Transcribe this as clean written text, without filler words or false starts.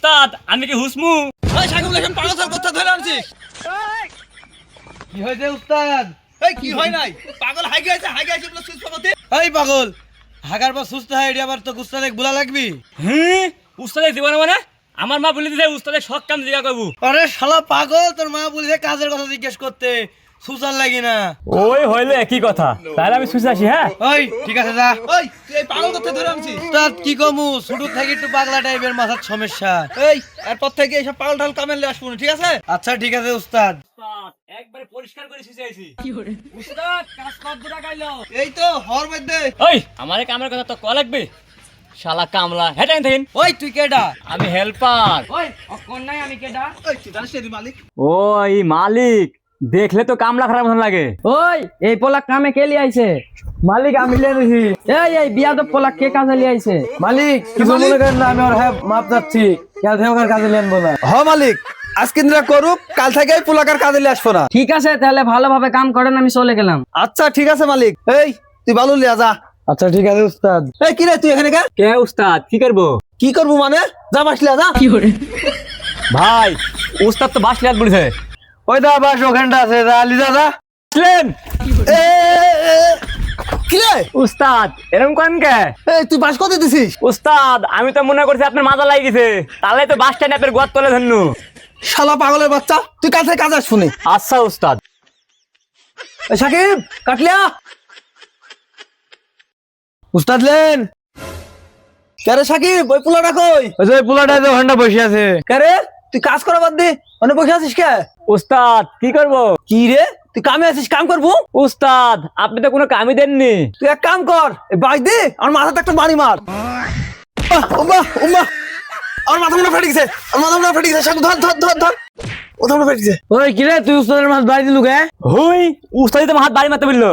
উস্তাদ আমি কি হুসমু? ওই সাকিবুল এখন পাগল স্যার কথা ধরে আনছিস। কি হয়েছে উস্তাদ? এই কি হয় নাই, পাগল হাইগে আছে বলে সুস্থ করতে। এই পাগল, হাগার পর সুস্থ হয় এটি আবার তো উস্তাদে বুলা লাগবি। হ্যাঁ উস্তাদের জীবনে মানে আমার মা বলে দিছে উস্তাদের সব কাম জিজ্ঞাসা করবো। আরে শালা পাগল, তোর মা বলেছে কাজের কথা জিজ্ঞেস করতে, সুসার লাগি না। ওই হইলো একই কথা, তাহলে আমি শুনে আসি। হ্যাঁ ওই ঠিক আছে যা। ওই তুই এই পাগল কথা ধরে আনছিস। উস্তাদ কি কমু, শুরু থেকে একটু পাগলা টাইপের মাথার সমস্যা। এই এরপর থেকে এইসব পাগল ঢাল কামেলে আসবো না, ঠিক আছে? আচ্ছা ঠিক আছে উস্তাদ। একবারে পরিষ্কার করে শুনে আইছি। উস্তাদ কাজ কত দূর গাইলো? এই তো হর মধ্যে। ওই আমারে কামের কথা তো ক লাগবে, শালা কামলা হেটাইন থাকেন। ওই তুই কেডা? আমি হেল্পার। ওই অকন নাই আমি কেডা? ওই তুই জানিস না মালিক? ওই মালিক দেখলে তো কামলা খারাপ মতন লাগে। ওই এই পোলাক কামে কে লিয়ে আইছে? মালিক আমি লিয়ে দিছি। এই বিয়াদব পোলাক কে কাজে লিয়ে আইছে? মালিক কিছু মনে করেন না, আমি ওর হ্যাঁ মাপ যাচ্ছি, কাল থেকে ওর কাজে লিয়ে আনবো না। হ মালিক, আজকে দিনটা করুক, কাল থেকে পুলাকার কাজে আসবো না। ঠিক আছে তাহলে ভালোভাবে কাম করেন, আমি চলে গেলাম। আচ্ছা ঠিক আছে মালিক। এই তুই বালু লিয়া যা। আচ্ছা ঠিক আছে উস্তাদ। এই কি রে তুই এখানে কে? কে উস্তাদ কি করবো? কি করবো মানে? যা বাস লিয়া যা। ভাই উস্তাদ তো বাস লিয়াত বলেছে। ওই দা বাস ওখানটা আছে, যা লিজা যা। আসলেন এ, এ, কি রে? উস্তাদ এরকম করেন কে? এই তুই বাস কত দিছিস? উস্তাদ আমি তো মনে করছি আপনার মাজা লাগি গেছে, তাহলে তো বাস স্ট্যান্ড আপনার গোয়াত তলে ধরনু। শালা পাগলের বাচ্চা, তুই কাল থেকে কাজ আসবো না। আচ্ছা উস্তাদ। এই সাকিব কাটলিয়া। উস্তাদ লেন। কে রে সাকিব, ওই পুলাটা কই? ওই যে পোলাটা যে ওখানটা বসে আছে। কে রে তুই কাজ করা বাদ দে, মানে বসে আছিস কে? উস্তাদ কি করবো? কি রে তুই কামে আছিস, কাম করবো? উস্তাদ আপনি তো কোনো কামই দেননি। তুই এক কাম কর, এই বাজ দে আমার মাথাতে একটা বাড়ি মার। উম্মা উম্মা, আমার মাথা মনে ফেটে গেছে, আমার মাথা মনে ফেটে গেছে। সাকিব ধর ধর ধর ধর, মাথা মনে ফেটে গেছে। ওই কি রে, তুই উস্তাদের মাছ বাড়ি দিলু কে? হুই উস্তাদ তো হাত বাড়ি মারতে বললো।